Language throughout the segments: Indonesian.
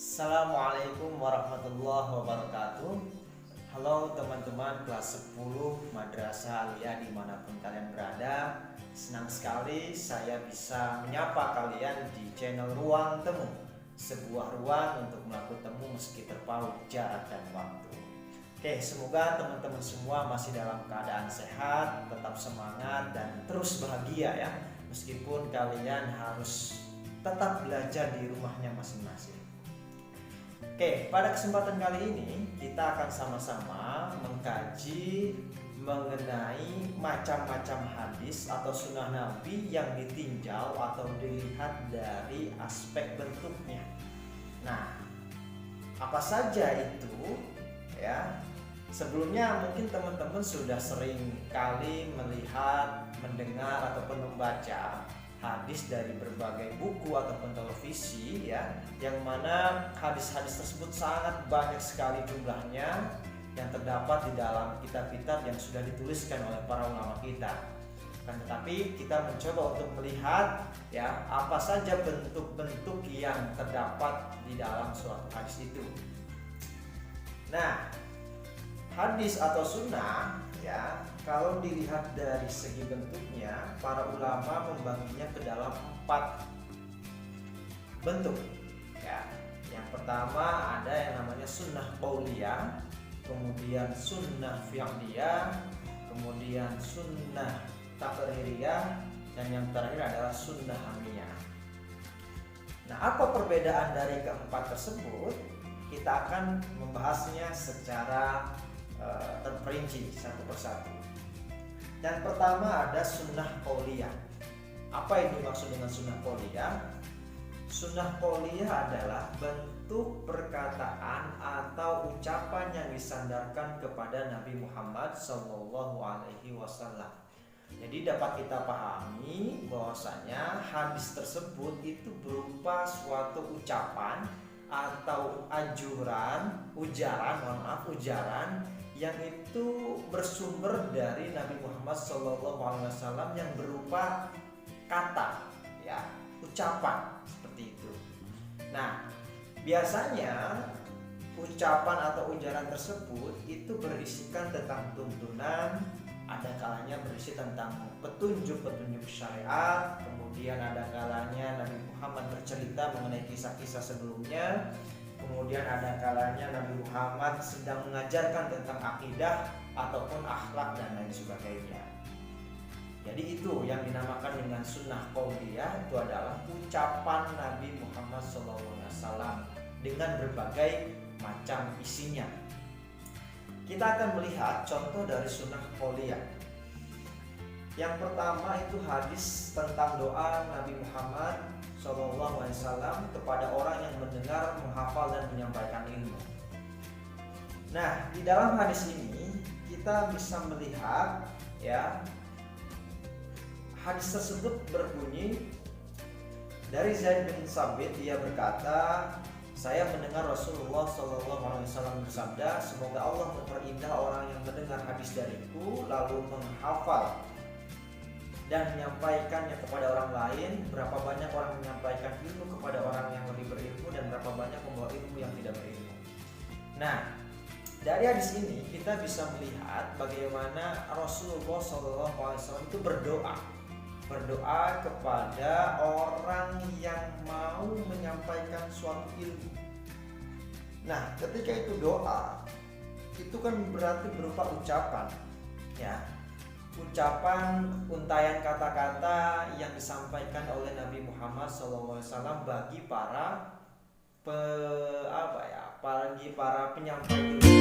Assalamualaikum warahmatullahi wabarakatuh. Halo teman-teman kelas 10 Madrasah Aliyah dimanapun kalian berada. Senang sekali saya bisa menyapa kalian di channel Ruang Temu, sebuah ruang untuk melakukan temu meski terpaut jarak dan waktu. Oke, semoga teman-teman semua masih dalam keadaan sehat, tetap semangat dan terus bahagia ya. Meskipun kalian harus tetap belajar di rumahnya masing-masing. Oke, pada kesempatan kali ini kita akan sama-sama mengkaji mengenai macam-macam hadis atau sunnah Nabi yang ditinjau atau dilihat dari aspek bentuknya. Nah, apa saja itu ya? Sebelumnya mungkin teman-teman sudah sering kali melihat, mendengar ataupun membaca hadis dari berbagai buku ataupun televisi ya, yang mana hadis-hadis tersebut sangat banyak sekali jumlahnya yang terdapat di dalam kitab-kitab yang sudah dituliskan oleh para ulama kita. Tetapi kita mencoba untuk melihat ya apa saja bentuk-bentuk yang terdapat di dalam suatu hadis itu. Nah, hadis atau sunnah ya, kalau dilihat dari segi bentuknya, para ulama membaginya ke dalam 4 bentuk ya. Yang pertama ada yang namanya sunnah qauliyah, kemudian sunnah fi'liyah, kemudian sunnah taqririyah, dan yang terakhir adalah sunnah amiyah. Nah, apa perbedaan dari keempat tersebut? Kita akan membahasnya secara terperinci satu persatu. Dan pertama ada sunnah qauliyah. Apa yang dimaksud dengan sunnah qauliyah? Sunnah qauliyah adalah bentuk perkataan atau ucapan yang disandarkan kepada Nabi Muhammad SAW. Jadi dapat kita pahami bahwasanya hadis tersebut itu berupa suatu ucapan atau ujaran yang itu bersumber dari Nabi Muhammad SAW yang berupa kata ya, ucapan seperti itu. Nah, biasanya ucapan atau ujaran tersebut itu berisikan tentang tuntunan, ada kalanya berisi tentang petunjuk-petunjuk syariat, kemudian ada kalanya Nabi Muhammad bercerita mengenai kisah-kisah sebelumnya, kemudian ada kalanya Nabi Muhammad sedang mengajarkan tentang akidah ataupun akhlak dan lain sebagainya. Jadi itu yang dinamakan dengan sunnah qauliyah, itu adalah ucapan Nabi Muhammad SAW dengan berbagai macam isinya. Kita akan melihat contoh dari sunnah qauliyah. Yang pertama itu hadis tentang doa Nabi Muhammad SAW kepada orang yang mendengar, menghafal dan menyampaikan ilmu. Nah, di dalam hadis ini kita bisa melihat ya, hadis tersebut berbunyi dari Zaid bin Sabit, dia berkata, saya mendengar Rasulullah SAW bersabda, semoga Allah memperindah orang yang mendengar hadis dariku lalu menghafal dan menyampaikannya kepada orang lain. Berapa banyak orang menyampaikan ilmu kepada orang yang lebih berilmu dan berapa banyak membawa ilmu yang tidak berilmu. Nah, dari hadis ini kita bisa melihat bagaimana Rasulullah SAW itu berdoa kepada orang yang mau menyampaikan suatu ilmu. Nah, ketika itu doa, itu kan berarti berupa ucapan ya, ucapan untayan kata-kata yang disampaikan oleh Nabi Muhammad SAW bagi para penyampai ilmu.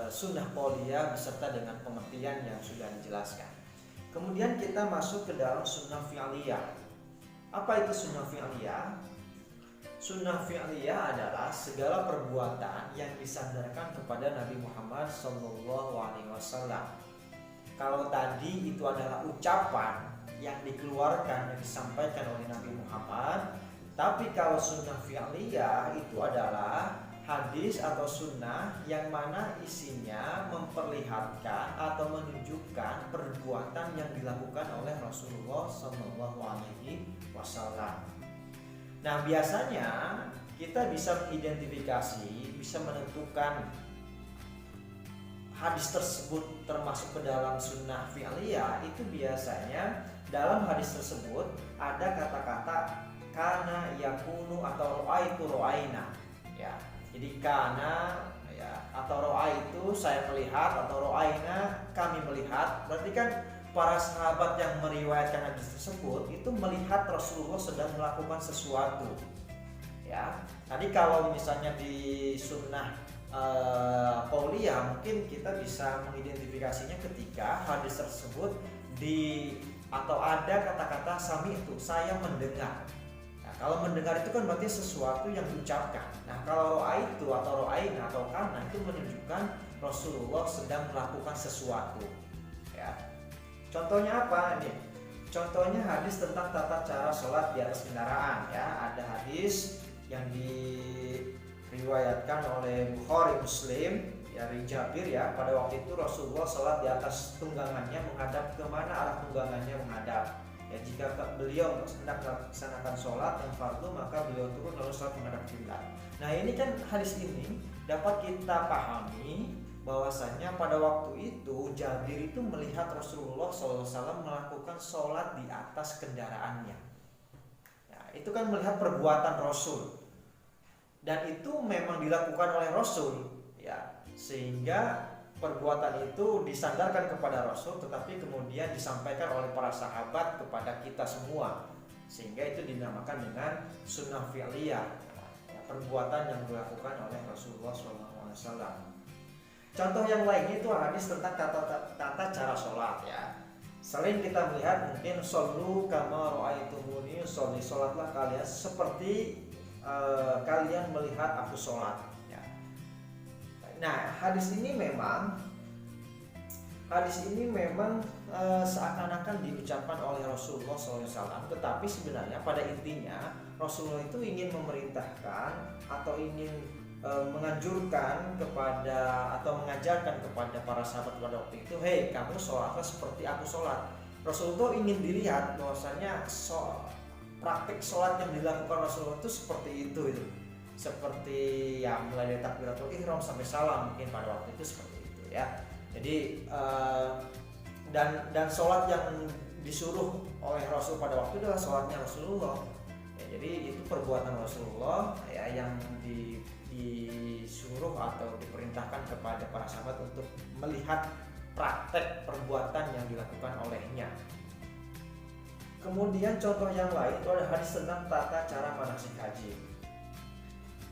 sunnah qauliyah beserta dengan pengertian yang sudah dijelaskan. Kemudian kita masuk ke dalam sunnah fi'liyah. Apa itu sunnah fi'liyah? Sunnah fi'liyah adalah segala perbuatan yang disandarkan kepada Nabi Muhammad SAW. Kalau tadi itu adalah ucapan yang dikeluarkan dan disampaikan oleh Nabi Muhammad, tapi kalau sunnah fi'liyah itu adalah hadis atau sunnah yang mana isinya memperlihatkan atau menunjukkan perbuatan yang dilakukan oleh Rasulullah SAW. Nah, biasanya kita bisa mengidentifikasi, bisa menentukan hadis tersebut termasuk ke dalam sunnah fi'liyah. Itu biasanya dalam hadis tersebut ada kata-kata kana yakunu atau ro'aitu ro'aina, ya. Jadi kana ya atau ro'a itu saya melihat, atau ro'aina kami melihat. Berarti kan para sahabat yang meriwayatkan hadis tersebut itu melihat Rasulullah sedang melakukan sesuatu. Ya. Tadi kalau misalnya di sunnah qauliyah mungkin kita bisa mengidentifikasinya ketika hadis tersebut atau ada kata-kata sami itu, saya mendengar. Kalau mendengar itu kan berarti sesuatu yang diucapkan. Nah, kalau ro'a itu atau ro'aina atau kana itu menunjukkan Rasulullah sedang melakukan sesuatu. Ya. Contohnya apa nih? Contohnya hadis tentang tata cara sholat di atas kendaraan. Ya, ada hadis yang diriwayatkan oleh Bukhari Muslim dari Jabir, ya. Pada waktu itu Rasulullah sholat di atas tunggangannya menghadap kemana arah tunggangannya menghadap. Ya, jika beliau hendak melaksanakan sholat yang fardu, maka beliau turun lalu sholat menghadap kiblat. Nah, ini kan hadis ini dapat kita pahami bahwasanya pada waktu itu Jabir itu melihat Rasulullah SAW melakukan sholat di atas kendaraannya. Ya, itu kan melihat perbuatan Rasul, dan itu memang dilakukan oleh Rasul, ya, sehingga perbuatan itu disandarkan kepada Rasul, tetapi kemudian disampaikan oleh para sahabat kepada kita semua, sehingga itu dinamakan dengan sunnah fi'liyah, ya, perbuatan yang dilakukan oleh Rasulullah SAW. Contoh yang lainnya itu hadis tentang tata cara sholat, ya. Selain kita melihat mungkin shollu kama ra'aitumuni, sholatlah kalian seperti kalian melihat aku sholat. Nah, hadis ini memang seakan-akan diucapkan oleh Rasulullah SAW, tetapi sebenarnya pada intinya Rasulullah itu ingin memerintahkan atau ingin menganjurkan kepada atau mengajarkan kepada para sahabat pada waktu itu, hei, kamu sholatlah seperti aku sholat. Rasulullah ingin dilihat bahwasanya praktik sholat yang dilakukan Rasulullah itu seperti itu. Seperti yang mulai dari takbiratul ihram sampai salam, mungkin pada waktu itu seperti itu, ya. Jadi dan sholat yang disuruh oleh Rasul pada waktu itu adalah sholatnya Rasulullah, ya. Jadi itu perbuatan Rasulullah, ya, yang disuruh atau diperintahkan kepada para sahabat untuk melihat praktek perbuatan yang dilakukan olehnya. Kemudian contoh yang lain itu ada hadis tentang tata cara manasik haji.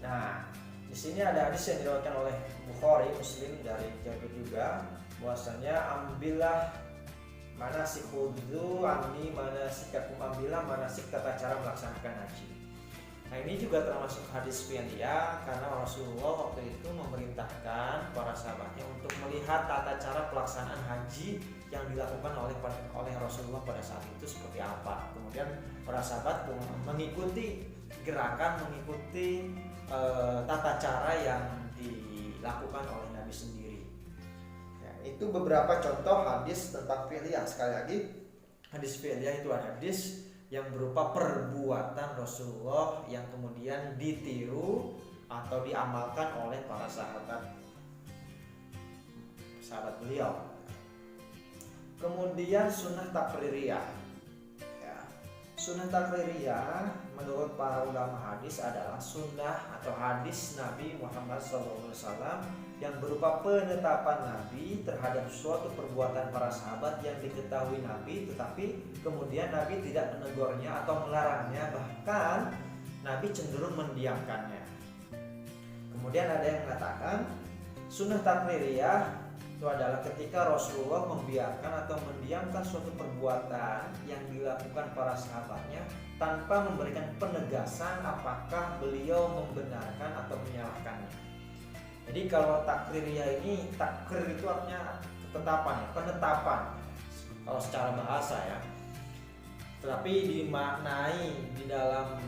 Nah, di sini ada hadis yang diriwayatkan oleh Bukhari Muslim dari Jabir juga, bahwasanya ambillah manasik khudzu anni manasikakum, ambillah manasik tata cara melaksanakan haji. Nah, ini juga termasuk hadis fi'liyah karena Rasulullah waktu itu memerintahkan para sahabatnya untuk melihat tata cara pelaksanaan haji yang dilakukan oleh Rasulullah pada saat itu seperti apa. Kemudian para sahabat mengikuti gerakan, mengikuti tata cara yang dilakukan oleh Nabi sendiri. Ya, itu beberapa contoh hadis tentang fi'liyah. Sekali lagi, hadis fi'liyah itu adalah hadis yang berupa perbuatan Rasulullah yang kemudian ditiru atau diamalkan oleh para sahabat beliau. Kemudian sunnah taqririyah. Sunnah taqririyah menurut para ulama hadis adalah sunnah atau hadis Nabi Muhammad SAW yang berupa penetapan Nabi terhadap suatu perbuatan para sahabat yang diketahui Nabi, tetapi kemudian Nabi tidak menegurnya atau melarangnya, bahkan Nabi cenderung mendiamkannya. Kemudian ada yang mengatakan Sunnah takririyah itu adalah ketika Rasulullah membiarkan atau mendiamkan suatu perbuatan yang dilakukan para sahabatnya tanpa memberikan penegasan apakah beliau membenarkan atau menyalahkannya. Jadi kalau takririyah ini, takrir itu artinya ketetapan, penetapan kalau secara bahasa ya. Tetapi dimaknai di dalam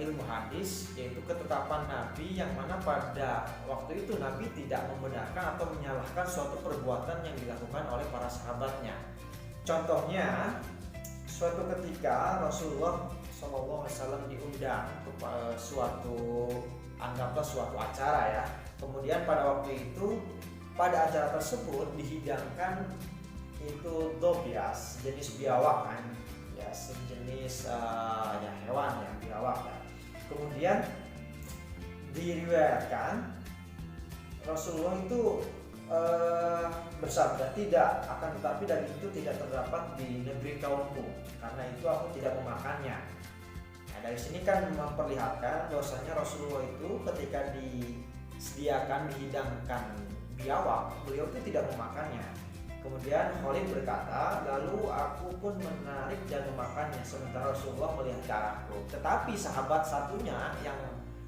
ilmu hadis yaitu ketetapan Nabi yang mana pada waktu itu Nabi tidak membenarkan atau menyalahkan suatu perbuatan yang dilakukan oleh para sahabatnya. Contohnya, suatu ketika Rasulullah SAW diundang ke anggaplah suatu acara ya. Kemudian pada waktu itu pada acara tersebut dihidangkan itu dobias, jenis biawak kan. Ya, sejenis ya hewan yang biawak ya. Kemudian diriwayatkan Rasulullah itu bersabda, tidak, akan tetapi daging itu tidak terdapat di negeri kaumku, karena itu aku tidak memakannya. Nah, dari sini kan memperlihatkan bahwasanya Rasulullah itu ketika disediakan, dihidangkan biawak, beliau itu tidak memakannya. Kemudian Khalid berkata, lalu aku pun menarik dan memakannya sementara Rasulullah melihat ke arahku. Tetapi sahabat satunya yang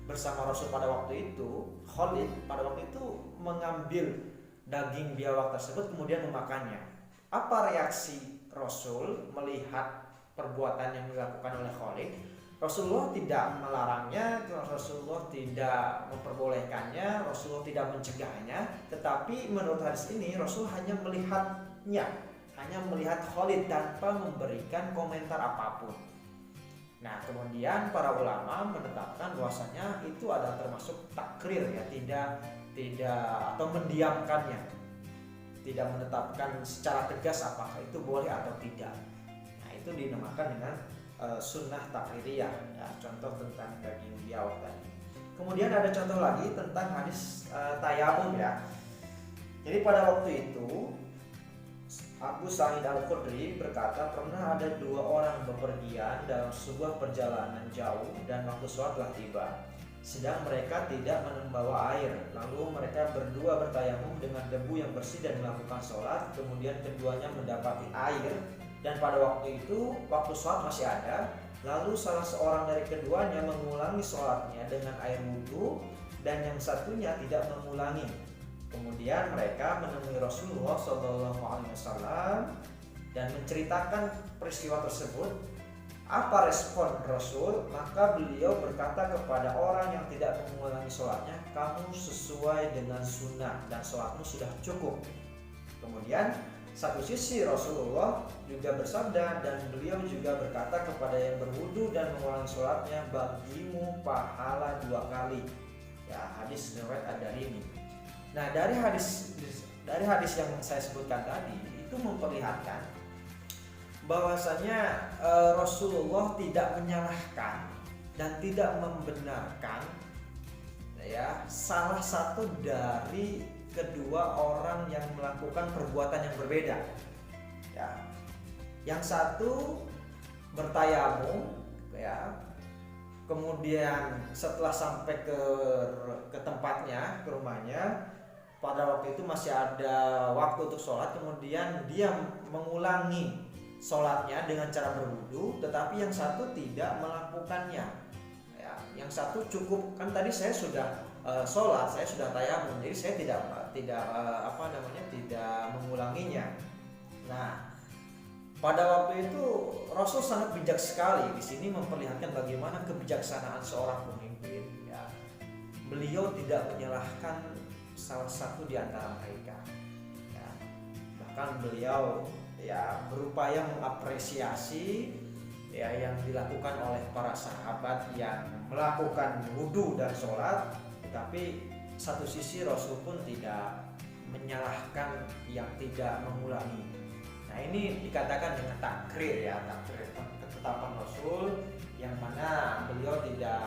bersama Rasul pada waktu itu, Khalid pada waktu itu mengambil daging biawak tersebut kemudian memakannya. Apa reaksi Rasul melihat perbuatan yang dilakukan oleh Khalid? Rasulullah tidak melarangnya, Rasulullah tidak memperbolehkannya, Rasulullah tidak mencegahnya, tetapi menurut hadis ini Rasul hanya melihatnya, hanya melihat Khalid tanpa memberikan komentar apapun. Nah, kemudian para ulama menetapkan bahwasanya itu adalah termasuk takrir ya, tidak atau mendiamkannya, tidak menetapkan secara tegas apakah itu boleh atau tidak. Nah, itu dinamakan dengan sunnah takririyah ya, contoh tentang daging biawak tadi. Kemudian ada contoh lagi tentang hadis tayamum ya. Jadi pada waktu itu Abu Sa'id Al-Khudri berkata, pernah ada dua orang bepergian dalam sebuah perjalanan jauh dan waktu sholat telah tiba, sedang mereka tidak membawa air. Lalu mereka berdua bertayamum dengan debu yang bersih dan melakukan sholat. Kemudian keduanya mendapati air dan pada waktu itu waktu sholat masih ada. Lalu salah seorang dari keduanya mengulangi sholatnya dengan air wudhu dan yang satunya tidak mengulangi. Kemudian mereka menemui Rasulullah SAW dan menceritakan peristiwa tersebut. Apa respon Rasul? Maka beliau berkata kepada orang yang tidak mengulangi sholatnya, kamu sesuai dengan sunnah dan sholatmu sudah cukup. Kemudian satu sisi Rasulullah juga bersabda dan beliau juga berkata kepada yang berwudu dan mengulangi sholatnya, bagimu pahala 2 kali. Ya, hadis riwayat Ad-Darimi. Nah, dari hadis yang saya sebutkan tadi itu memperlihatkan bahwasanya Rasulullah tidak menyalahkan dan tidak membenarkan ya salah satu dari kedua orang yang melakukan perbuatan yang berbeda. Ya. Yang satu bertayamum ya. Kemudian setelah sampai ke tempatnya, ke rumahnya, pada waktu itu masih ada waktu untuk sholat, kemudian dia mengulangi sholatnya dengan cara berwudu, tetapi yang satu tidak melakukannya. Ya, yang satu cukup, kan tadi saya sudah sholat, saya sudah tayamum, jadi saya tidak mengulanginya. Nah, pada waktu itu Rasul sangat bijak sekali di sini memperlihatkan bagaimana kebijaksanaan seorang pemimpin. Ya, beliau tidak menyalahkan salah satu di antara mereka. Ya, bahkan beliau ya berupaya mengapresiasi ya yang dilakukan oleh para sahabat yang melakukan wudu dan sholat, tetapi satu sisi Rasul pun tidak menyalahkan yang tidak mengulangi. Nah, ini dikatakan dengan takrir ya, takrir ketetapan Rasul yang mana beliau tidak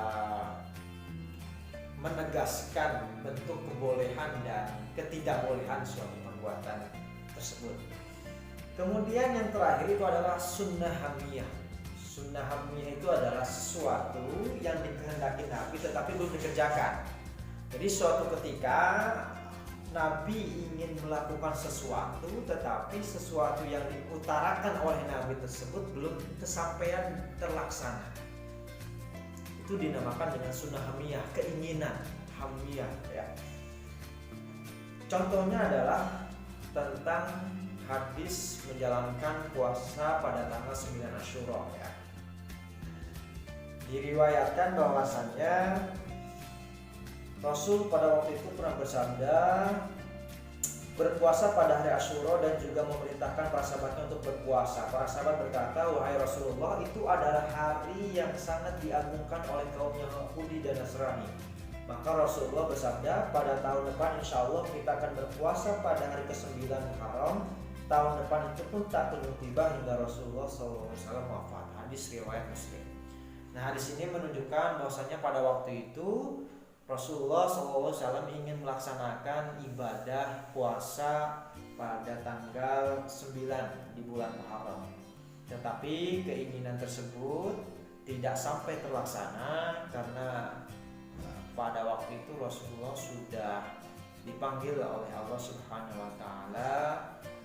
menegaskan bentuk kebolehan dan ketidakbolehan suatu perbuatan tersebut. Kemudian yang terakhir itu adalah sunnah hamiyah. Sunnah hamiyah itu adalah sesuatu yang dikehendaki Nabi tetapi belum dikerjakan. Jadi suatu ketika Nabi ingin melakukan sesuatu, tetapi sesuatu yang diutarakan oleh Nabi tersebut belum kesampaian terlaksana. Itu dinamakan dengan sunnah hamiyah, keinginan hamiyah ya. Contohnya adalah tentang hadis menjalankan puasa pada tanggal 9 Asyura ya. Diriwayatkan bahwasannya Rasul pada waktu itu pernah bersabda, berpuasa pada hari Asyura dan juga memerintahkan para sahabatnya untuk berpuasa. Para sahabat berkata, wahai Rasulullah, itu adalah hari yang sangat diagungkan oleh kaum Yahudi dan Nasrani. Maka Rasulullah bersabda, pada tahun depan insya Allah kita akan berpuasa pada hari ke-9 Muharram. Tahun depan itu pun tak kunjung tiba hingga Rasulullah SAW wafat. Hadis riwayat Muslim. Nah, hadis ini menunjukkan bahwasanya pada waktu itu Rasulullah SAW ingin melaksanakan ibadah puasa pada tanggal 9 di bulan Muharram. Tetapi keinginan tersebut tidak sampai terlaksana karena pada waktu itu Rasulullah sudah dipanggil oleh Allah Subhanahu wa taala.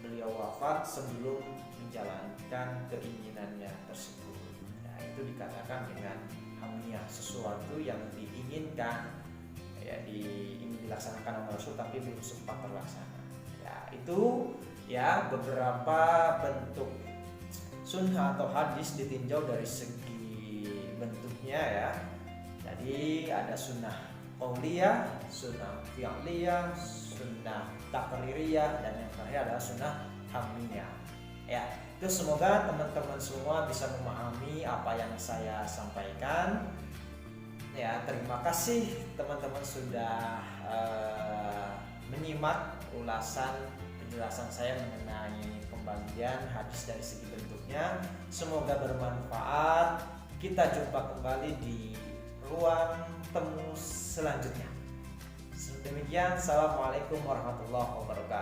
Beliau wafat sebelum menjalankan keinginannya tersebut. Nah, itu dikatakan dengan hamiyah, sesuatu yang diinginkan ya, ingin dilaksanakan oleh Rasul tapi belum sempat terlaksana. Ya, itu ya beberapa bentuk sunnah atau hadis ditinjau dari segi bentuknya ya. Jadi ada sunnah qauliyah, sunnah fi'liyah, sunnah takririyah, dan yang terakhir adalah sunnah hamiyah. Ya, itu semoga teman-teman semua bisa memahami apa yang saya sampaikan. Ya, terima kasih teman-teman sudah menyimak penjelasan saya mengenai pembagian hadis dari segi bentuknya. Semoga bermanfaat. Kita jumpa kembali di ruang temu selanjutnya. Demikian, assalamualaikum warahmatullahi wabarakatuh.